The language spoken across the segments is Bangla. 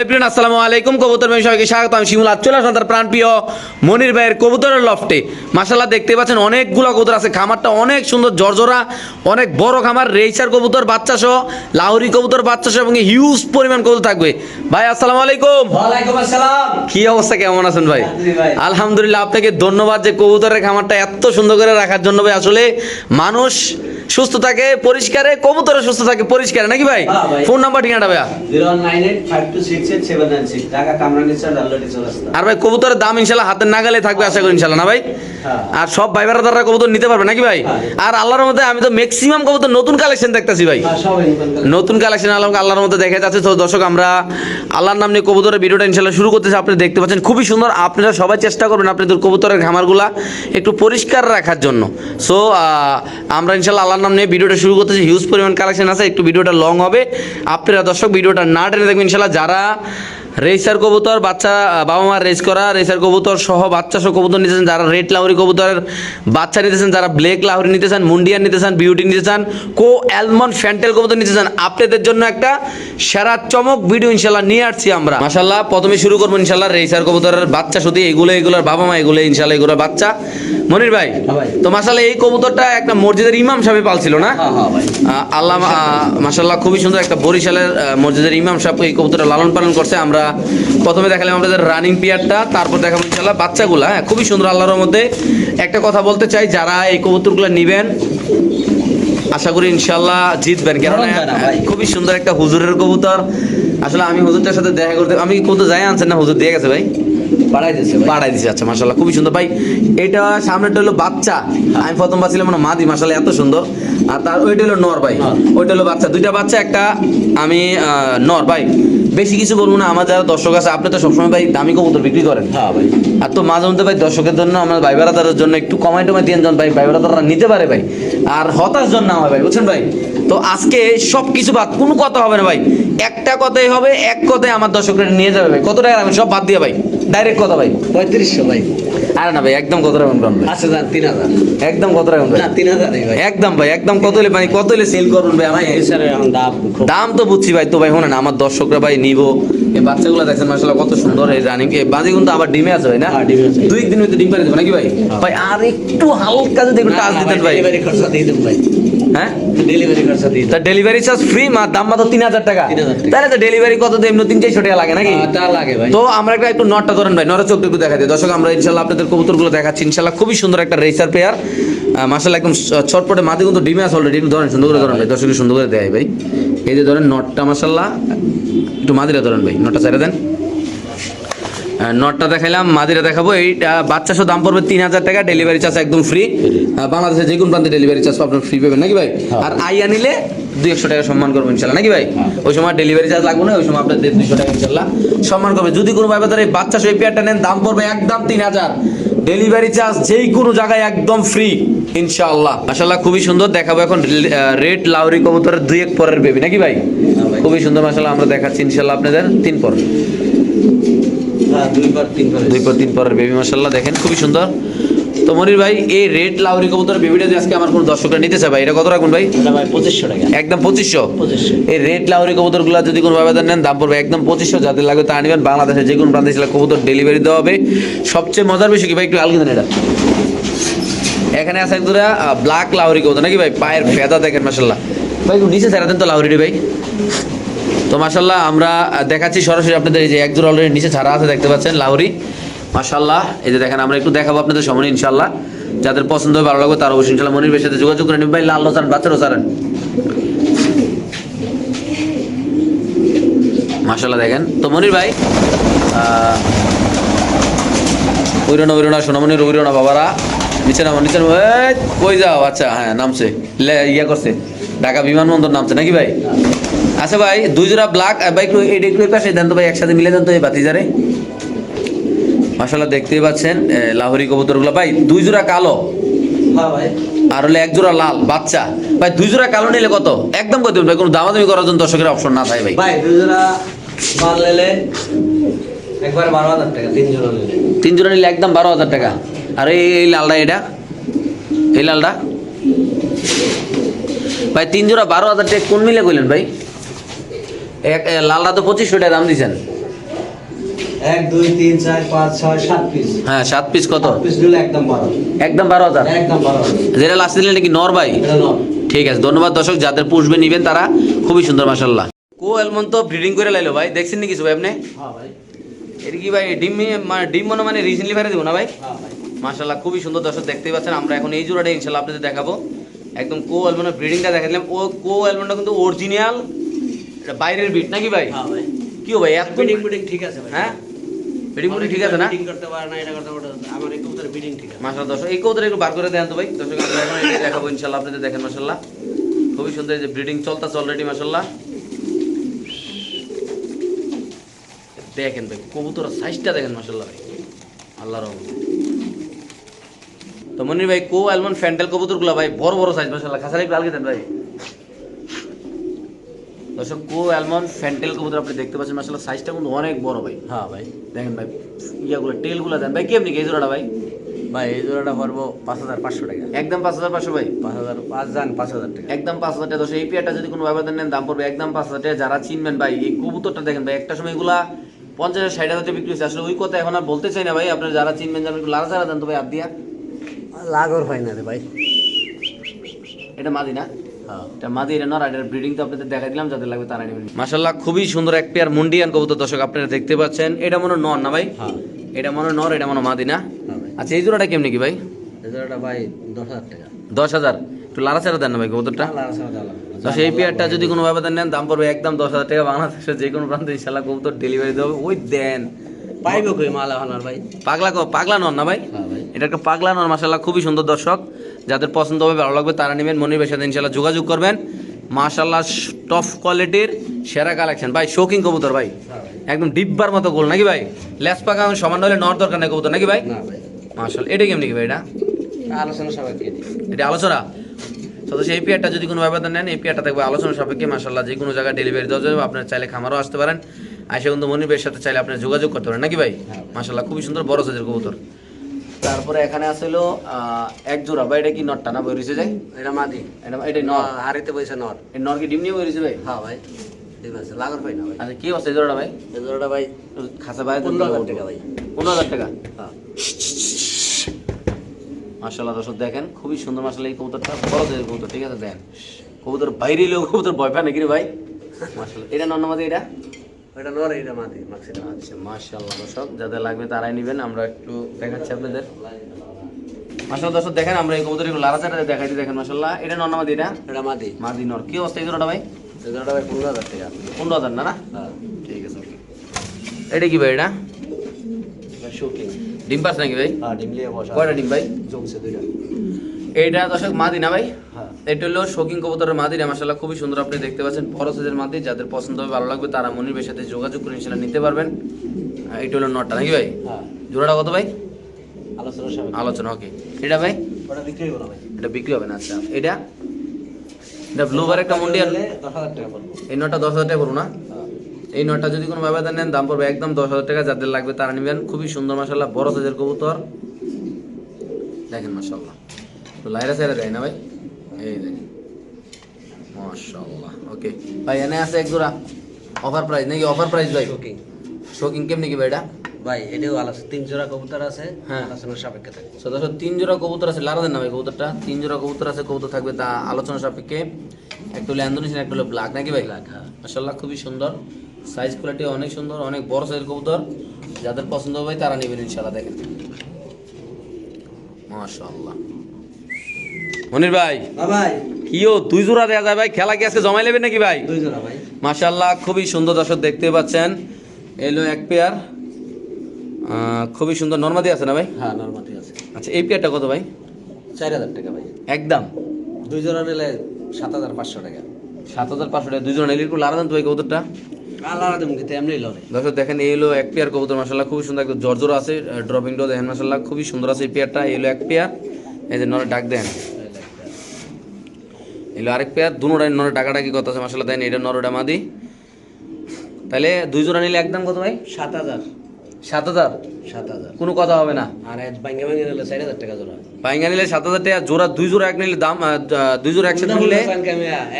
আসসালামু আলাইকুম কবুতর ভাই সবাইকে স্বাগত। আমি শিমুল চলে আসলাম তার প্রাণপ্রিয় মনির ভাইয়ের কবুতরের লফটে। মাশাআল্লাহ দেখতে পাচ্ছেন অনেকগুলো কবুতর আছে, খামারটা অনেক সুন্দর জর্জরা, অনেক বড় খামার। রেইসার কবুতর বাচ্চা সহ, লাহোরি কবুতর বাচ্চা সহ এবং হিউজ পরিমাণ কবুতর থাকবে। ভাই আসসালামু আলাইকুম। ওয়ালাইকুম আসসালাম। কি অবস্থা, কেমন আছেন ভাই? ভাই আলহামদুলিল্লাহ, আপনাকে ধন্যবাদ যে কবুতরের খামারটা এত সুন্দর করে রাখার জন্য। ভাই আসলে মানুষ সুস্থ থাকে পরিষ্কারে, কবুতরও সুস্থ থাকে পরিষ্কারে, নাকি ভাই? হ্যাঁ ভাই। ফোন নাম্বার ঠিকানাটা ভাইয়া? 09852688796 ঢাকা কামরাঙ্গীরচর ডালহাটি চৌরাস্তা। আর ভাই কবুতরের দাম ইনশাল্লাহ হাতের নাগালে থাকবে আশা করি ইনশাল্লাহ, না ভাই? হ্যাঁ। আর সব ভাই বেড়াদাররা কবুতর নিতে পারবে নাকি ভাই? হ্যাঁ। আর আল্লাহর মধ্যে আমি তো ম্যাক্সিমাম কবুতর নতুন কালেকশন দেখতেছি ভাই। হ্যাঁ, সবাই নতুন কালেকশন আল্লাহর মধ্যে দেখা যাচ্ছে। তো দর্শক, আমরা আল্লাহর নাম নিয়ে কবুতরের ভিডিওটা ইনশাল্লাহ শুরু করতেছি। আপনি দেখতে পাচ্ছেন খুবই সুন্দর। আপনারা সবাই চেষ্টা করবেন আপনাদের কবুতরের খামারগুলা একটু পরিষ্কার রাখার জন্য। সো আমরা ইনশাল্লাহ আল্লাহর নাম নিয়ে ভিডিওটা শুরু করতেছি। হিউজ পরিমাণ কালেকশন আছে, একটু ভিডিওটা লং হবে। আপনারা দর্শক ভিডিওটা না টেনে দেখবেন ইনশাল্লাহ। যারা রেসার কবুতর বাচ্চা, বাবা মার রেস করা রেসার কবুতর সহ বাচ্চা সহ কবুতর নিতেছেন, যারা রেড লাহোরি কবুতরের বাচ্চা নিতেছেন, যারা ব্ল্যাক লাহোরি নিতে চান, মুন্ডিয়ান নিতে চান, বিউটি নিতে চান, কো অ্যালমন্ড ফ্যান্টেল কবুতর নিতে চান, আপনাদের জন্য একটা সেরা চমক ভিডিও ইনশাল্লাহ নিয়ে আসছি আমরা। মাশাল্লাহ, প্রথমে শুরু করবো ইনশাল্লাহ রেসার কবুতরের বাচ্চা শুধু এগুলোর বাবা মা, এগুলো ইনশাল্লাহ এগুলোর বাচ্চা। মনির ভাই, তো মাশাল্লাহ এই কবুতরটা একটা মসজিদের ইমাম সাহেব পালছিল না? আল্লাহ মাশাল্লাহ খুবই সুন্দর। একটা বরিশালের মসজিদের ইমাম সাহেব এই কবুতরটা লালন পালন করছে। আমরা প্রথমে দেখালাম আমাদের রানিং পেয়ারটা, তারপর দেখাবো ইনশাল্লাহ বাচ্চাগুলা। হ্যাঁ, খুবই সুন্দর আল্লাহর মধ্যে। একটা কথা বলতে চাই, যারা এই কবুতরগুলো নিবেন আশা করি ইনশাল্লাহ জিতবেন, কেননা খুবই সুন্দর একটা হুজুরের কবুতর। আসলে আমি হুজুরটার সাথে দেখা করতে, আমি কবুতর যাই আনছেন না, হুজুর দিয়ে গেছে ভাই, পাড়াই দিছে। আচ্ছা, মাশাআল্লাহ খুবই সুন্দর ভাই। এটা সামনেটা হলো বাচ্চা, আমি প্রথম বাছিলাম মাদি, মাশাআল্লাহ এত সুন্দর। আর তার ওইটা হলো নর ভাই, ওইটা হলো বাচ্চা। দুইটা বাচ্চা, একটা আমি নর ভাই। বেশি কিছু বলবো না, আমার যারা দর্শক আছে, আপনি তো সবসময় ভাই দামি কবুতর বিক্রি করেন। হ্যাঁ ভাই। আর তো মাঝে মধ্যে ভাই দর্শকের জন্য, আমার ভাই বেড়াদারের জন্য একটু কমাই টমাই দিয়ে যান ভাই, ভাই বেড়াদাররা নিতে পারে ভাই। আর হতাশ জন না হয় ভাই, বুঝছেন ভাই? তো আজকে সব কিছু বাদ, কোনো কথা হবে না ভাই, একটা কথাই হবে, এক কথায় আমার দর্শকরা নিয়ে যাবে ভাই। কত টাকা রাখবেন সব বাদ দিয়ে ভাই, ডাইরেক্ট কথা ভাই? 3500 ভাই। আরে না ভাই, একদম কত রাখবেন ভাই? আচ্ছা যান 3000। একদম কত রাখবেন ভাই? না 3000 ভাই। একদম ভাই, একদম কত হলে মানে কত হলে সেল করবেন ভাই? আমার স্যার এখন দাম তো বুঝছি ভাই। তো ভাই শোনেন, আমার দর্শকরা ভাই নিবো, এই বাচ্চাগুলো দেখছেন মাশাআল্লাহ কত সুন্দর। এই রানিং এ বাজি কিন্তু আবার ডিমে আছে ভাই, না? হ্যাঁ, ডিমে আছে। 2 দিন হইতে ডিম পারে দেব নাকি ভাই? ভাই আর একটু হালকা যদি একটু টাচ দিতেন ভাই। ডেলিভারি খরচা দিয়ে দেব ভাই। হ্যাঁ, ডেলিভারি খরচা দিয়ে তা দেব। ডেলিভারি চার্জ ফ্রি, দাম মাত্র 3000 টাকা। 3000 টাকা। তাহলে তো ডেলিভারি কত দেব? 300-400 টাকা লাগে নাকি? তা লাগে ভাই। তো আমরা একটু নটটা ধরেন ভাই, নরের চোখটা একটু দেখা দিই দর্শক। আমরা ইনশাল্লাহ আপনাদের কবুতরগুলো দেখাচ্ছি ইনশাল্লাহ। খুবই সুন্দর একটা রেসার পেয়ার, মাশাআল্লাহ একদম ছটপটে মাঝে কিন্তু ডিমে আছে অলরেডি। একটু ধরেন, সুন্দর করে ধরেন ভাই, দর্শক সুন্দর করে দেয় ভাই। এই যে ধরেন নটটা, মাশাআল্লাহ একটু মাদিরা ধরেন ভাই, নটটা ছেড়ে দেন। নটটা দেখাইলাম, মাদিরা দেখাবো। এইটা বাচ্চা সহ দাম পড়বে 3000 টাকা, ডেলিভারি চার্জ একদম ফ্রি। বাংলাদেশে যে কোনো প্রান্তে ডেলিভারি চার্জ আপনার ফ্রি পাবেন নাকি ভাই? আর আইয়া নিলে 200 টাকা সম্মান করবো ইনশাল্লাহ, নাকি ভাই? ওই সময় ডেলিভারি চার্জ লাগবে না, ওই সময় আপনার 200 টাকা ইনশাল্লাহ সম্মান করবে। যদি কোনো ভাই তার এই বাচ্চা সহ এই পেয়ারটা নেন, দাম পড়বে একদম 3000, ডেলিভারি চার্জ যেই কোনো জায়গায় একদম ফ্রি ইনশাআল্লাহ। মাশাআল্লাহ খুবই সুন্দর। দেখাবো এখন রেড লাহোরি কবুতরের 2-1 পরের বেবি, নাকি ভাই? খুবই সুন্দর মাশাআল্লাহ, আমরা দেখাচ্ছি ইনশাআল্লাহ আপনাদের 3 পর। হ্যাঁ, 2 পর 3 পরের বেবি মাশাআল্লাহ দেখেন খুবই সুন্দর। তো মনির ভাই, এই রেড লাহোরি কবুতরের বেবিটা যে আজকে আমার কোন দর্শকরা নিতে চায় ভাই, এটা কত রাখবেন ভাই? এটা ভাই 2500 টাকা। একদম 2500। 2500। এই রেড লাহোরি কবুতরগুলো যদি কোনো ভাবে নেন, দাম পড়বে একদম 2500। যাদের লাগবে তা নেবেন। বাংলাদেশের যে কোনো প্রান্তে কবুতর ডেলিভারি দেওয়া হবে। সবচেয়ে মজার বিষয় কি ভাই, একটু আলগি দেন এটা। এখানে আছে একদুরা ব্ল্যাক লাহোরি কবুতর, নাকি ভাই? পায়ের ফেদা দেখেন মাশাআল্লাহ ভাই, নিচে ছেড়ে দেন তো লাহোরি ভাই। তো মাশাআল্লাহ আমরা দেখাচ্ছি সরাসরি আপনাদের। এই যে একজোড়া অলরেডি নিচে ছাড়া আছে, দেখতে পাচ্ছেন লাহোরি মাশাআল্লাহ। এই যে দেখেন, আমরা একটু দেখাবো আপনাদের সামনে ইনশাআল্লাহ। যাদের পছন্দ হবে, ভালো লাগবে, তার অবশ্যই ইনশাআল্লাহ মনির ভাইয়ের সাথে যোগাযোগ করে নেবেন ভাই। লাল রোসান বাচ্চারও সারেন মাশাআল্লাহ দেখেন। তো মনির ভাই, উইরোনা সোনামনির উইরোনা বাবারা, নিচে নামো, নিচে নামো। কই যাও? আচ্ছা হ্যাঁ, নামছে, ইয়া করছে, ঢাকা বিমানবন্দর নামছে নাকি ভাই? আচ্ছা ভাই, 2 জোড়া ব্ল্যাক ভাই, একটু একটু পাশে দেন তো ভাই, একসাথে মিলে দেন তো এই বাতিজারে। মাশাআল্লাহ দেখতেই পাচ্ছেন লাহোরি কবুতরগুলো ভাই, 2 জোড়া কালো। হ্যাঁ ভাই। আর হলে 1 জোড়া লাল বাচ্চা ভাই। 2 জোড়া কালো নিলে কত? একদম কত ভাই? কোনো দামাদামি করার জন্য দর্শকের অপশন না থাকে ভাই। ভাই 2 জোড়া মাল নিলে একবারে 12000 টাকা। 3 জোড়া নিলে 3 জোড়া নিলে একদম 12000 টাকা। আর এই লালটা, এটা এই লালটা ভাই 3 জোড়া 12000 টাকা। কোন মিলে কইলেন ভাই? লালটা তো 2500 টাকা দাম দিয়েছেন। 1 2 3 4 5 6 7 পিস। হ্যাঁ 7 পিস কত? 7 পিস নিলে একদম 12। একদম 12,000। একদম 12। যেটা লাস্ট দিলেন নাকি নর ভাই? এটা নাও। ঠিক আছে, ধন্যবাদ দর্শক, যাদের পুষবে নিবেন তারা। খুবই সুন্দর মাশাআল্লাহ। কো অ্যালমন্ড তো ব্রিডিং করে লাইলো ভাই, দেখছেন নি কিছু ভাই আপনি? হ্যাঁ ভাই। এটা কি ভাই ডিম মানে রিসেন্টলি ফেরে দিব না ভাই? হ্যাঁ ভাই। মাশাআল্লাহ খুবই সুন্দর দর্শক, দেখতেই পাচ্ছেন। আমরা এখন এই জোড়াটা ইনশাআল্লাহ আপনাদের দেখাবো। একদম কো অ্যালমন্ডের ব্রিডিংটা দেখাইলাম। ও কো অ্যালমন্ডটা কিন্তু অরিজিনাল, এটা বাইরের বিট নাকি ভাই? হ্যাঁ ভাই। কি ভাই এত বিডিং ঠিক আছে ভাই। হ্যাঁ ব্রিডিং ঠিক আছে না? বিডিং করতে পারে না, এটা করতে পারে। আমার এই কবুতরের বিডিং ঠিক আছে। মাশাআল্লাহ দর্শক, এই কবুতর একটু বার করে দেন তো ভাই। দর্শক আমরা এখন এটা দেখাবো ইনশাআল্লাহ, আপনাদের দেখেন মাশাআল্লাহ খুবই সুন্দর। এই যে ব্রিডিং চলতেছে অলরেডি মাশাআল্লাহ। দেখেন ভাই কবুতরের সাইজটা দেখেন মাশাআল্লাহ ভাই, আল্লাহর রহমতে। তো মনির ভাই কো অ্যালমন্ড ফ্যান্টেল কবুতরগুলো ভাই বড় বড় সাইজ মাশাআল্লাহ। খাসারে একটু আলগে দেন ভাই। দর্শক কো অ্যালমন্ড ফ্যান্টেল কবুতর আপনি দেখতে পাচ্ছেন মাশাআল্লাহ, সাইজটা কিন্তু অনেক বড় ভাই। হ্যাঁ ভাই। দেখেন ভাই ইয়াগুলো টেলগুলো দেন ভাই। কেমনি এই জোড়াটা ভাই? ভাই এই জোড়াটা পড়বো 5500 টাকা। একদম 5500 ভাই। 5000 5 জান 5000 টাকা। একদম 5000 টাকা। দর্শক এই পেয়ারটা যদি কোনো ব্যবধান নেন দাম পড়বে একদম 5000 টাকা। যারা চিনবেন ভাই এই কবুতরটা দেখেন ভাই, একটা সময় এগুলা 50,000-60,000 টাকা বিক্রি হচ্ছে। আসলে ওই কথা এখন আর বলতে চাই না ভাই। আপনারা যারা চিনবেন জানেন, একটু লাড়াচাড়া দেন তো ভাই হাত দিয়া। লাগর হয় না রে ভাই। এটা মাদি না? হ্যাঁ। এটা মাদি, এটা নর। এটার ব্রিডিং তো আপনাদের দেখাই দিলাম, যাদের লাগবে তারা নেবেন। মাশাআল্লাহ খুবই সুন্দর এক পেয়ার মুন্ডিয়ান কবুতর দর্শক আপনারা দেখতে পাচ্ছেন। এটা মনে হয় নর না ভাই? হ্যাঁ। এটা মনে হয় নর, এটা মনে হয় মাদি না? হ্যাঁ ভাই। আচ্ছা এই জোড়াটা কেমনি কি ভাই? এই জোড়াটা ভাই 10000 টাকা। 10,000। একটু লাড়াচাড়া দেন না ভাই কবুতরটা। দর্শক এই পেয়ারটা যদি কোনো ব্যবধান নেন দাম পড়বে একদম 10,000 টাকা। বাংলাদেশের যে কোনো প্রান্তে ইনশাআল্লাহ কবুতর ডেলিভারি দেবে। ওই দেন পাইবো কই মাল এখন আর ভাই? পাগলা নর না ভাই? হ্যাঁ ভাই। এটা একটা পাগলা নর মাশাআল্লাহ খুবই সুন্দর দর্শক, যাদের পছন্দ হবে ভালো লাগবে তারা নেবেন। মনির ভাইয়ের সাথে ইনশাআল্লাহ যোগাযোগ করবেন। মাশাআল্লাহ টপ কোয়ালিটির সেরা কালেকশন ভাই। শৌখিন কবুতর ভাই, একদম ডিব্বার মতো গোল নাকি ভাই? লেস পাকা সমান হলে নর দরকার নাই কবুতর নাকি ভাই? না ভাই। মাশাআল্লাহ এটা কেমনি কি ভাই? এটা আলোচনা সাপেক্ষে দিই। এটা আলোচনা। সদস্য এই পেয়ারটা যদি কোনো ব্যবধান নেন, এই পেয়ারটা থাকবে আলোচনা সাপেক্ষে মাশাআল্লাহ। যে কোনো জায়গায় ডেলিভারি দেওয়া যাবে। আপনার চাইলে খামারও আসতে পারেন, আইসা কিন্তু মনির ভাইয়ের সাথে চাইলে আপনার যোগাযোগ করতে পারেন নাকি ভাই? মাশাআল্লাহ খুবই সুন্দর বড় সাইজের কবুতর। তারপরে এখানে আসলো এক জোড়া ভাই। এটা কি নরটা না বইরিছে যায়? এটা মাদি। এটা নর। হারিতে বইছে নর। এই নর কি ডিম নিয়ে বইরিছে ভাই? হ্যাঁ ভাই। ঠিক আছে, লাগর পাই না ভাই। আচ্ছা কি অবস্থা এই জোড়াটা ভাই? এই জোড়াটা ভাই খাসা ভাই 15,000 টাকা ভাই। 15,000 টাকা। হ্যাঁ। মাশাআল্লাহ দর্শক দেখেন খুবই সুন্দর মাশাআল্লাহ এই কবুতরটা বড় সাইজের কবুতর। ঠিক আছে দেখেন কবুতর বাইরে এলেও কবুতর ভয় পায় নাকি রে ভাই? মাশাআল্লাহ এটা নর নামাজে এটা? এটা নর, এটা মাদি মাক্সিমাম। আচ্ছা মাশাআল্লাহ দর্শক যাদের লাগবে তারাই নেবেন। আমরা একটু দেখাচ্ছি আপনাদের। মাশাআল্লাহ দর্শক দেখেন আমরা এই কবুতর একটু লাড়াচাড়া দেখাইতে দেখেন মাশাআল্লাহ। এটা নর নামাজে এটা? এটা মাদি। মাদি নর। কি অবস্থা এই জোড়াটা ভাই? এই জোড়াটা ভাই 15,000 টাকা। 15,000 না? হ্যাঁ। ঠিক আছে ওকে। এটা কি ভাই? এটা এটা শোকিং। ডিম পাস নাকি ভাই? হ্যাঁ, ডিম লিয়ে বসা। কয়টা ডিম ভাই? জমছে দুইটা। এইটা দর্শক মাদি না ভাই? হ্যাঁ। এটা হলো শৌখিন কবুতরের মাদি। মাশাআল্লাহ খুবই সুন্দর আপনি দেখতে পাচ্ছেন, বড় সাইজের মাদি। যাদের পছন্দ হবে ভালো লাগবে তারা মনির ভাইয়ের সাথে যোগাযোগ করে ইনশাআল্লাহ নিতে পারবেন। এটা হলো নটটা নাকি ভাই? হ্যাঁ। জোড়াটা কত ভাই? আলোচনা সাপেক্ষে। আলোচনা ওকে। এটা ভাই? ওটা বিক্রি হইব না ভাই। এটা বিক্রি হবে না। আচ্ছা এটা ব্লু বার একটা মুন্ডিয়ান। 10,000 টাকা পড়বে। এই নটটা 10,000 টাকা পড়বো না? হ্যাঁ। এই নটটা যদি কোনো ব্যবধান নেন দাম পড়বে একদম 10,000 টাকা। যাদের লাগবে তারা নেবেন। খুবই সুন্দর মাশাআল্লাহ বড় সাইজের কবুতর দেখেন মাশাআল্লাহ। তো লাইরা সাইরা যায় না ভাই? এই দেখেন মাশাআল্লাহ ওকে ভাই। এনে আছে এক জোড়া অফার প্রাইস নাকি? অফার প্রাইস ভাই? শোকিং। শৌখিন কেমনি কি ভাই এটা? ভাই এটাও আলোচনা 3 জোড়া কবুতর আছে। হ্যাঁ। আলোচনা সাপেক্ষে থাকে। সদস্য 3 জোড়া কবুতর আছে। লারা দেন না ভাই কবুতরটা? 3 জোড়া কবুতর আছে, কবুতর থাকবে তা আলোচনা সাপেক্ষে। একটা হলো ইন্দোনেশিয়ান, একটা হলো ব্ল্যাক নাকি ভাই? ব্ল্যাক। হ্যাঁ। মাশাআল্লাহ খুবই সুন্দর, সাইজ কোয়ালিটি অনেক সুন্দর, অনেক বড় সাইজের কবুতর। যাদের পছন্দ হবে তারা নেবেন ইনশাআল্লাহ। দেখেন মাশাআল্লাহ। মনির ভাই ভাই কিও 2 জোড়া দেয়া যায় ভাই? খেলা কি আজকে জমাই নেবেন নাকি ভাই? 2 জোড়া ভাই। মাশাআল্লাহ খুবই সুন্দর দর্শক দেখতে পাচ্ছেন। এলো এক পেয়ার খুবই সুন্দর নরমাদি আছে না ভাই? হ্যাঁ, নরমালি আছে। আচ্ছা এই পেয়ারটা কত ভাই? 4,000 টাকা ভাই। একদম 2 জোড়া নিলে 7,500 টাকা। 7,500 টাকা। 2 জোড়া নিলে একটু লারা দেন তো ভাই কবুতরটা। আল্লাহর আদম কিন্তু এমনি লরে। দর্শক দেখেন এই হলো এক পেয়ার কবুতর মাশাআল্লাহ খুবই সুন্দর, একদম জর্জর আছে। ড্রপিং ডো দেখেন মাশাআল্লাহ খুবই সুন্দর আছে এই পেয়ারটা। এই হলো এক পেয়ার। এই যে নরে ডাক দেন। এই হলো আরেক পেয়ার। দুনোটাই নরে ডাকাডাকি কথা আছে মাশাআল্লাহ। দেন এটা নরটা মাদি। তাহলে 2 জোড়া নিলে একদম কত ভাই? 7,000। 7,000। 7,000। কোনো কথা হবে না। আর ভাঙ্গে ভাঙ্গে নিলে 4,000 টাকা জোড়া। পাইঙ্গা নিলে 7,000 টাকা জোড়া। 2 জোড়া এক নিলে দাম 2 জোড়া একসাথে নিলে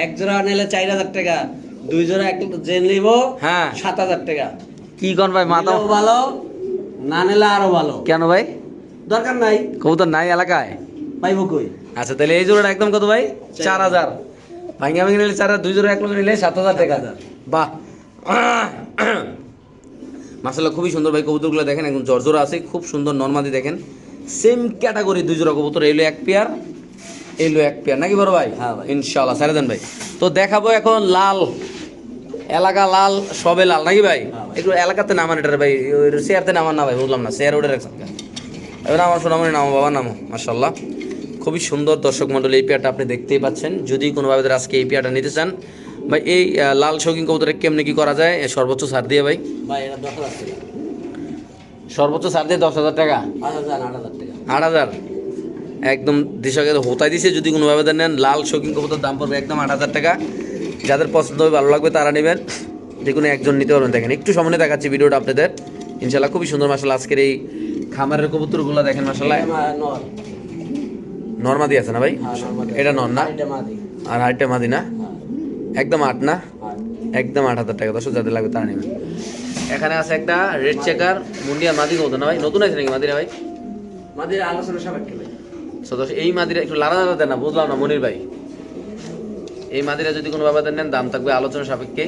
এক জোড়া নিলে 4,000 টাকা, 2 জোড়া এক যে নিব হ্যাঁ 7,000 টাকা। কি কোন ভাই মাথা নিলেও ভালো, না নিলে আরো ভালো। কেন ভাই? দরকার নাই, কবুতর নাই এলাকায়? পাইবো কই? আচ্ছা তাহলে এই জোড়াটা একদম কত ভাই? 4000। ভাঙ্গা ভাঙ্গি নিলে 4000, দুই জোড়া এক লগে নিলে 7000 টাকা। 7000। বাহ, মাশাআল্লাহ খুবই সুন্দর ভাই। কবুতরগুলো দেখেন একদম জর্জরা আছে, খুব সুন্দর নরমাদি দেখেন। সেম ক্যাটাগরি দুই জোড়া কবুতর, এলো এক পেয়ার, এলো এক পেয়ার নাকি বড় ভাই? হ্যাঁ ভাই। ইনশাআল্লাহ ছেড়ে দেন ভাই। তো দেখাবো এখন লাল, এলাকা লাল, সবে লাল নাকি ভাই? হ্যাঁ ভাই। একটু এলাকাতে নামান এটার ভাই, শেয়ারতে নামান না ভাই, বুঝলাম না, শেয়ার ওটা রাখছেন কেন? এবার আমার সোনামণি নামো, বাবার নামো। মাশাআল্লাহ খুবই সুন্দর দর্শক মণ্ডলী, এই পেয়ারটা আপনি দেখতেই পাচ্ছেন। যদি কোনোভাবে আজকে এই পেয়ারটা নিতে চান ভাই, এই লাল শৌখিন কবুতরে কেমনে কি করা যায়? সর্বোচ্চ ছাড় দিয়ে ভাই, ভাই এটা 10,000 টাকা। সর্বোচ্চ ছাড় দিয়ে 10,000 টাকা, 8,000, 8,000 টাকা। 8,000 একদম দিশাকে হোতাই দিছে। যদি কোনোভাবে নেন লাল শৌখিন কবুতর দাম পড়বে একদম 8,000 টাকা। যাদের পছন্দ হবে, ভালো লাগবে তারা নেবেন, যে কোনো একজন নিতে পারবেন। দেখেন একটু সামনে দেখাচ্ছি ভিডিওটা আপনাদের, ইনশাল্লাহ খুবই সুন্দর। মাশাআল্লাহ আজকের এই খামারের কবুতরগুলো দেখেন মাশাআল্লাহ। নর। নরমাদি আছে না ভাই? হ্যাঁ, নরমাল। এটা নর না? এটা মাদি। আর আরেকটা মাদি না? হ্যাঁ। একদম 8 না? হ্যাঁ। একদম 8,000 টাকা। দর্শক যাদের লাগবে তারা নেবেন। এখানে আছে একটা রেড চেকার মুন্ডিয়া মাদি কবুতর না ভাই? নতুন আছে নাকি মাদিরা ভাই? মাদির আলোচনা সাপেক্ষে ভাই। So, দর্শক এই মাদিরা একটু লাড়া লাড়া দেন না, বুঝলাম না মনির ভাই। এই মাদিরা যদি কোনো ভাবে নেন দাম থাকবে আলোচনা সাপেক্ষে।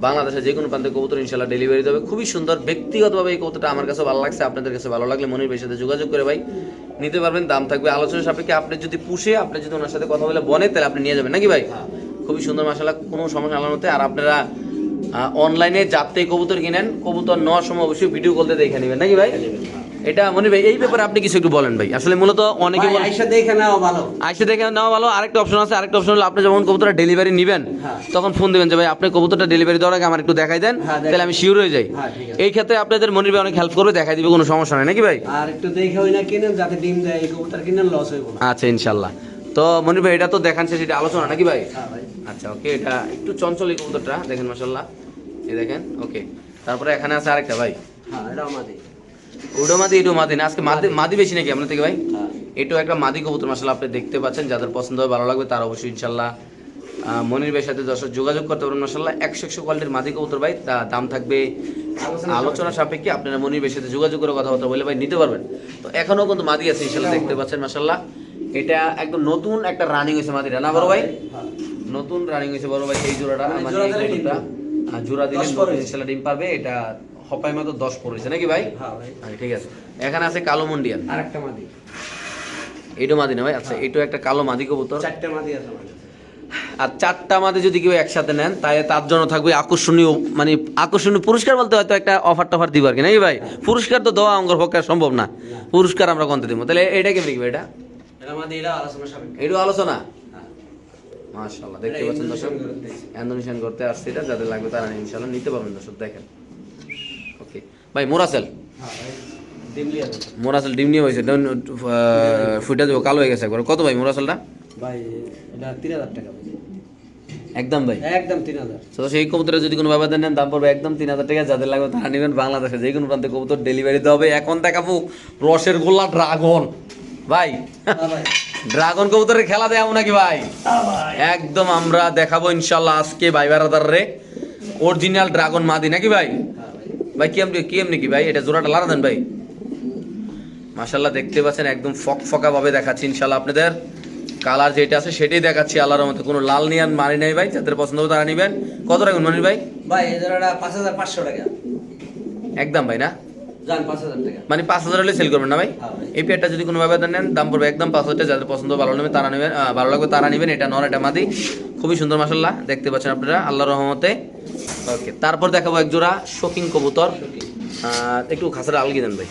বাংলাদেশে যে কোনো প্রান্তে কবুতর ইনশাল্লাহ ডেলিভারি দেবে। খুবই সুন্দর, ব্যক্তিগতভাবে এই কবুতরটা আমার কাছে ভালো লাগছে, আপনাদের কাছে ভালো লাগলে মনির ভাইয়ের সাথে যোগাযোগ করে ভাই নিতে পারবেন। দাম থাকবে আলোচনা সাপেক্ষে। আপনি যদি পুষে, আপনি যদি ওনার সাথে কথা বলে বনে, তাহলে আপনি নিয়ে যাবেন নাকি ভাই? হ্যাঁ। খুবই সুন্দর মাশাআল্লাহ, কোনো সমস্যা আলার মধ্যে। আর আপনারা অনলাইনে যাতে কবুতর কিনেন, কবুতর নেওয়ার সময় অবশ্যই ভিডিও কলতে দেখে নেবেন নাকি ভাই? এটা মনির ভাই এই ব্যাপারে আপনি কিছু একটু বলেন ভাই। আসলে মূলত অনেকে ভাই, আইসা দেখে নেওয়া ভালো। আইসে দেখে নেওয়া ভালো। আরেকটা অপশন আছে, আরেকটা অপশন হলো আপনি যখন কবুতরটা ডেলিভারি নেবেন, হ্যাঁ। তখন ফোন দিবেন যে ভাই আপনি কবুতরটা ডেলিভারি দেওয়ার আগে আমার একটু দেখাই দেন, হ্যাঁ, তাহলে আমি শিওর হয়ে যাই। হ্যাঁ, ঠিক আছে। এই ক্ষেত্রে আপনাদের মনির ভাই অনেক হেল্প করবে, দেখাই দিবে, কোনো সমস্যা নাই নাকি ভাই? আর একটু দেখে ওই না কিনেন, যাতে ডিম দেয়, এই কবুতর কিনেন লস হইব না। আচ্ছা ইনশাল্লাহ। তো মনির ভাই এটা তো দেখাচ্ছে, সেটা আলোচনা নাকি ভাই? হ্যাঁ ভাই। আচ্ছা ওকে, এটা একটু চঞ্চল এই কবুতরটা দেখেন মাশাআল্লাহ, এই দেখেন। ওকে, তারপরে এখানে আছে আরেকটা ভাই, হ্যাঁ, এটাও মাদি। ওটা মাদি এটাও মাদি না? আজকে মাদি মাদি বেশি নাকি আপনার থেকে ভাই? হ্যাঁ। এটাও একটা মাদি কবুতর মাশাআল্লাহ, আপনি দেখতে পাচ্ছেন। যাদের পছন্দ হবে, ভালো লাগবে, তারা অবশ্যই ইনশাল্লাহ মনির ভাইয়ের সাথে দর্শক যোগাযোগ করতে পারবেন। মাশাআল্লাহ 100 কোয়ালিটির মাদি কবুতর ভাই, দাম থাকবে আলোচনা সাপেক্ষে। আপনারা মনির ভাইয়ের সাথে যোগাযোগ করে কথাবার্তা বলে ভাই নিতে পারবেন। তো এখনো কিন্তু মাদি আছে ইনশাল্লাহ, দেখতে পাচ্ছেন মাশাআল্লাহ। এটা একদম নতুন একটা রানিং হয়েছে মাদিটা না বড় ভাই? হ্যাঁ। নতুন রানিং হয়েছে বড় ভাই এই জোড়াটা। মানে মানে জোড়া এই দিলে ডিম কবুতরটা, জোড়া দিলে 10 পড়েছে। ইনশাল্লাহ ডিম পারবে। এটা হপায় মাত্র 10 পড়েছে নাকি ভাই? হ্যাঁ ভাই। আচ্ছা, ঠিক আছে। এখানে আছে কালো মুন্ডিয়ান, আরেকটা মাদি। এইটা মাদি না ভাই? আচ্ছা এটাও একটা কালো মাদি কবুতর। 4টে মাদি আছে আমার কাছে। আর 4টা মাদি যদি কেউ একসাথে নেন, তাই তার জন্য থাকবে আকর্ষণীয়, মানে আকর্ষণীয় পুরস্কার বলতে হয়তো একটা অফার টফার দিব আর কি নাকি ভাই? পুরস্কার তো দেওয়া অঙ্গর পক্ষে সম্ভব না, পুরস্কার আমরা কোনতে দিব? তাহলে এটা কেমনি কি ভাই? এটা এটা মাদি, এটা আলোচনা সাপেক্ষে। এটাও আলোচনা। হ্যাঁ। মাশাআল্লাহ দেখতে এটা পাচ্ছেন দর্শক, ইন্দোনেশিয়ান করতে এসেছে। ইন্দোনেশিয়ান করতে আসছে এটা। যাদের লাগবে তারা ইনশাআল্লাহ নিতে পারবেন দর্শক, দেখেন। ওকে ভাই, মোরাসেল, হ্যাঁ ভাই। ডিমলি আছে। মোরাসেল ডিম নিয়ে হয়েছে, ফুটা দেবো, কালো হয়ে গেছে একবার। কত ভাই মোরাসেলটা? ভাই এটা 3,000 টাকা ভাই। একদম ভাই? একদম 3,000। তো সেই কবুতরে যদি কোনো ব্যবধান নেন, দাম পড়বে একদম 3,000 টাকা। যাদের লাগবে তারা নেবেন। বাংলাদেশে যে কোনো প্রান্তে কবুতর ডেলিভারি দেওয়া হবে। এখন দেখাবো রসের গোল্লা ড্রাগন ভাই। হ্যাঁ ভাই। ড্রাগন কবুতরের খেলা দেয় নাকি ভাই? হ্যাঁ ভাই। একদম আমরা দেখাবো ইনশাল্লাহ আজকে ভাই বারাদার রে, অরিজিনাল ড্রাগন মাদি নাকি ভাই? হ্যাঁ ভাই। ভাই কি এমনি কি ভাই? এটা জোড়াটা লাড়া দেন ভাই। মাশাল্লাহ দেখতে পাচ্ছেন একদম ফকফকা ভাবে দেখাচ্ছি ইনশাল্লাহ আপনাদের। কালার যেটা আছে সেটাই দেখাচ্ছি আল্লাহর মতো, কোনো লাল নিয়ে মারি নাই ভাই। যাদের পছন্দ হবে তারা নেবেন। কত রাখবেন মনির ভাই? ভাই এই জোড়াটা 5,500 টাকা। একদম ভাই না? জান 5,000 টাকা। মানে 5,000 হলে সেল করবেন না ভাই? হ্যাঁ ভাই। এই পেয়ারটা যদি কোনো ব্যবধান নেন, দাম পড়বে একদম 5,000 টাকা। যাদের পছন্দ ভালো নেবে তারা নেবেন, ভালো লাগবে তারা নেবেন। এটা নর, এটা মাদি, খুবই সুন্দর মাশাল্লাহ দেখতে পাচ্ছেন আপনারা আল্লাহর রহমতে। ওকে, তারপর দেখাবো এক জোড়া শৌখিন কবুতর। একটু খাসার আলগি দেন ভাই।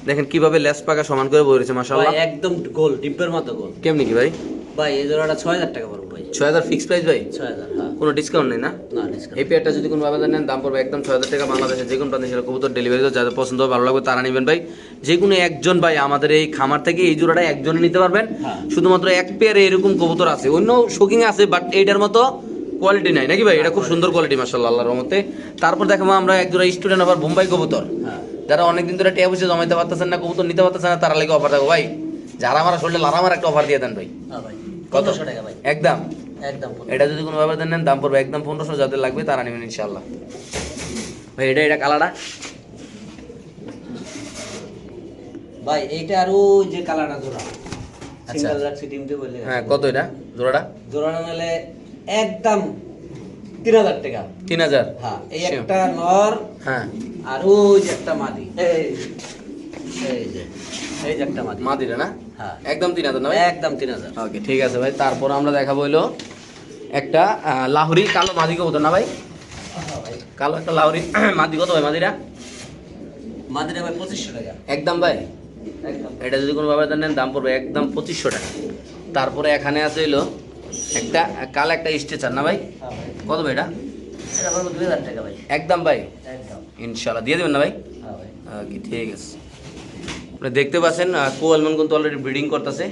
দেখেন কিভাবে লেস পাকা সমান করে বইরেছে মাশাআল্লাহ। ভাই একদম গোল, ডিব্বের মতো গোল। কেমনি কি ভাই? ভাই এই জোড়াটা 6,000 টাকা পড়বে ভাই। 6,000 ফিক্স প্রাইস ভাই? 6,000। হ্যাঁ। কোনো ডিসকাউন্ট নেই না? না ডিসকাউন্ট। এই পেয়ারটা যদি কোনো ব্যবধান নেন, দাম পড়বে একদম 6,000 টাকা। বাংলাদেশে যে কোনো প্রান্তে সেটা কবুতর ডেলিভারি দেওয়া। যাদের পছন্দ হবে ভালো লাগবে তারা নেবেন ভাই। যে কোনো একজন ভাই আমাদের এই খামার থেকে এই জোড়াটা একজনে নিতে পারবেন। হ্যাঁ। শুধুমাত্র এক পেয়ারে এরকম কবুতর আছে, অন্য শৌখিন আছে, বাট এইটার মতো কোয়ালিটি নাই নাকি ভাই? এটা খুব সুন্দর কোয়ালিটি মাশাআল্লাহ আল্লাহর রহমতে। তারপর দেখাবো আমরা এক জোড়া স্টুডেন্ট আবার বোম্বাই কবুতর। হ্যাঁ। যারা অনেকদিন ধরে টিয়া বসে জমাইতে পারতেছেন না, কবুতর নিতে পারতেছেন না, তারা লাগে অফার থাকবে ভাই। যারা আমার শরীরে লারামার একটা অফার দিয়ে দেন ভাই। হ্যাঁ ভাই। কত? 1500 টাকা ভাই। একদম। একদম 1500। এটা যদি কোনো ব্যবধান নেন, দাম পড়বে একদম 1500। যাদের লাগবে তারা নেবেন ইনশাআল্লাহ। ভাই এটা কালারটা ভাই এইটা আর ওই যে কালারটা জোড়া আচ্ছা। সিঙ্গেল রাখছি টিমতে বললে হ্যাঁ কত এটা জোড়াটা? জোড়াটা নিলে একদম 3000 টাকা। 3000। হ্যাঁ এই Sure. একটা নর হ্যাঁ আর ওই যে একটা মাদি এই যে একটা মাদি মাদিরা না? হ্যাঁ একদম 3000 না ভাই? একদম 3000। ওকে ঠিক আছে ভাই। তারপর আমরা দেখাবো হইলো একটা লাহুরি কালো মাদি কবুতর না ভাই? কালো একটা লাহুরি মাদি কত ভাই মাদিরা? মাদিটা ভাই 2500 টাকা একদম ভাই? একদম। এটা যদি কোনো ভাবে নেন দাম পড়বে একদম 2500 টাকা। তারপরে এখানে আছে হইলো একটা কালো একটা স্ট্রেচার না ভাই? হ্যাঁ ভাই কত ভাই এটা? এটা পড়বে 2000 টাকা ভাই একদম ভাই? একদম। ইনশাল্লাহ দিয়ে দেবেন না ভাই? হ্যাঁ ভাই ওকে ঠিক আছে। আপনি দেখতে পাচ্ছেন কোয়ালমান কিন্তু অলরেডি ব্রিডিং করতেছে।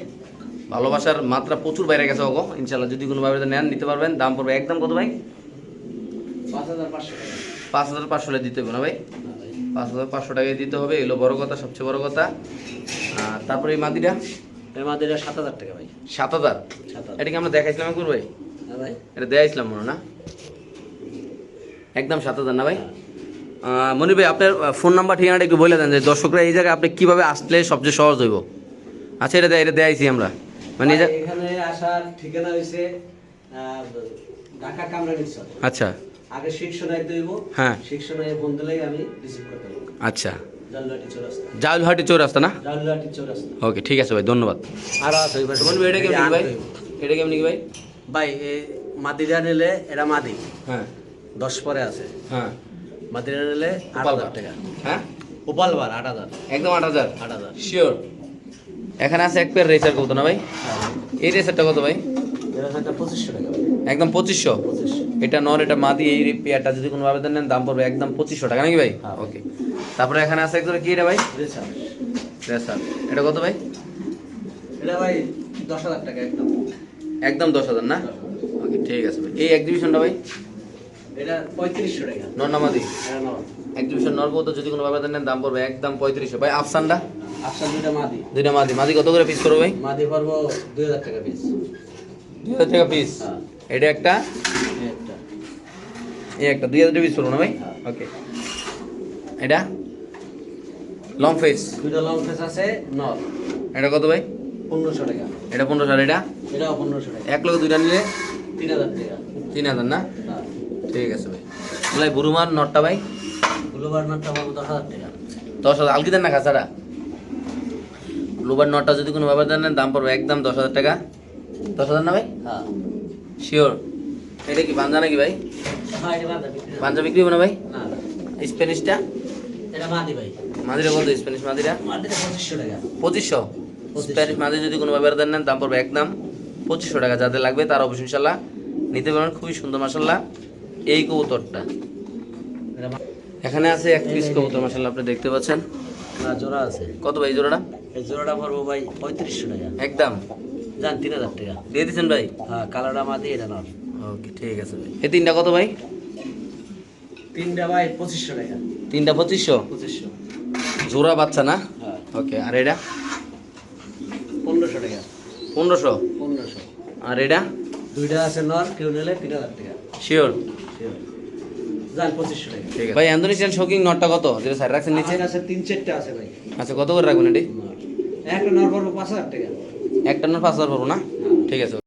ভালোবাসার মাত্রা প্রচুর বাইরে গেছে ওগো। ইনশাল্লাহ যদি কোনোভাবে নেন নিতে পারবেন। দাম পড়বে একদম কত ভাই? 5500 টাকা। 5500 দিতে হবে না ভাই? হ্যাঁ ভাই 5500 টাকায় দিতে হবে, এগুলো বড় কথা, সবচেয়ে বড় কথা। তারপরে এই মাদিটা এর মাদিটা 7000 টাকা ভাই 7000। 7000। এটা কি আমরা দেখাইছিলাম একবার ভাই? হ্যাঁ ভাই এটা দেখাইছিলাম মনে হয় না? একদম 7000 না ভাই? মনির ভাই আপনার ফোন নাম্বার ঠিকানাটা একটু বলে দেন যে দর্শকরা এই জায়গায় আপনি কীভাবে আসলে সবচেয়ে সহজ হইব। আচ্ছা এটা দেখাইছি আমরা মানে ভাই, এখানে আসার ঠিকানা হইছে ঢাকা কামরাঙ্গীরচর। আচ্ছা আগে শিক্ষণায় দইব হ্যাঁ শিক্ষণায় বন্ধ লাগে আমি রিসিভ করতে পারবো আচ্ছা জালুয়াটি চৌরাস্তা জালহাটি চৌরাস্তা না? জালুয়াটি চৌরাস্তা। ওকে ঠিক আছে ভাই ধন্যবাদ। আর আছে ওই পাশে। মনির ভাই এটা কেমন কি ভাই? এটা কেমন কি ভাই? ভাই এই মাদিটা নিলে এটা মাদি হ্যাঁ 10 পরে আছে। হ্যাঁ মাদিটা নিলে উপাল 8000 টাকা। হ্যাঁ উপাল বার 8000 একদম 8000 8000। শিওর। এখানে আছে এক পেয়ার রেসার কত না ভাই? এই রেসারটা কত ভাই? এর একটা 2500 টাকা ভাই একদম 2500। 2500। এটা নর এটা মাদি এই পেয়ারটা যদি কোনো ভাবে নেন দাম পড়বে একদম 2500 টাকা নাকি ভাই? হ্যাঁ। ওকে তারপরে এখানে আছে একজন কি এটা ভাই? রেসার রেসার এটা কত ভাই? এটা ভাই 10000 টাকা একদম। একদম 10000 না? ওকে ঠিক আছে ভাই। এই এক্সিবিশনটা ভাই এটা 3500 টাকা। নর না মাদি? এটা নর। এক্সিবিশন নর কত যদি কোনো ভাবে নেন দাম পড়বে একদম 3500 ভাই। আফসানটা আফসান দুইটা মাদি দুইটা মাদি মাদি কত করে পিস করবে ভাই? মাদি পড়বো 2000 টাকা পিস। 2000 টাকা পিস। হ্যাঁ এটা একটা এই একটা এই একটা 2000 টাকা পিস করবো না ভাই? হ্যাঁ। ওকে এটা লং ফেস দুইটা লং ফেস আছে নর এটা কত ভাই? 1500 টাকা। এটা 1500 আর এটা এটাও 1500 টাকা। এক লগে দুইটা নিলে 3000 টাকা। 3000 না? হ্যাঁ ঠিক আছে ভাই। ভাই বুরুমান নটটা ভাই গ্লোবাল নটটা পড়বো 10000 টাকা। 10000 আলকি দেন না খাসাটা। গ্লোবাল নটটা যদি কোনো ব্যাপার দেন দাম পড়বে একদম 10000 টাকা। 10000 না ভাই? হ্যাঁ শিওর। এটা কি পাঞ্জা নাকি ভাই? হ্যাঁ এটা বাদ বিক্রি না। পাঞ্জা বিক্রি হবে না ভাই? না না স্প্যানিশটা এটা মাদি ভাই মাদিরা কত? স্প্যানিশ মাদিরা মাদিটা 2500 টাকা। 2500। স্প্যানিশ মাদি যদি কোনো ব্যাপার দেন দাম পড়বে একদম 2500 টাকা। যাদের লাগবে তার অবশ্যই ইনশাল্লাহ নিতে পারবেন। খুবই সুন্দর মাশাল্লাহ এই কবুতরটা। এটা এখানে আছে এক পিস কবুতর মাশাল্লাহ আপনি দেখতে পাচ্ছেন। না জোড়া আছে। কত ভাই জোড়াটা? এই জোড়াটা পড়বো ভাই 3500 টাকা। একদম জান 3000 টাকা। দিয়ে দিচ্ছেন ভাই? হ্যাঁ কালোটা মাদি এটা নর। ওকে ঠিক আছে ভাই। এই তিনটা কত ভাই? তিনটা ভাই 2500 টাকা। তিনটা 2500 2500। জোড়া বাচ্চা না? হ্যাঁ ওকে আর এটা 1500 টাকা। 1500 1500। আর এটা দুইটা আছে নর কেউ নিলে 3000 টাকা। শিওর। জান 2500 টাকা। ঠিক আছে ভাই। ইন্দোনেশিয়ান শোকিং নটটা কত যেটা সাইড রাখছেন নিচে? আমার কাছে 3-4টা আছে ভাই। আচ্ছা কত করে রাখবেন এটি? নর একটা নর পড়বো 5000 টাকা। একটা নট 5000 পড়বো না? ঠিক আছে ভাই।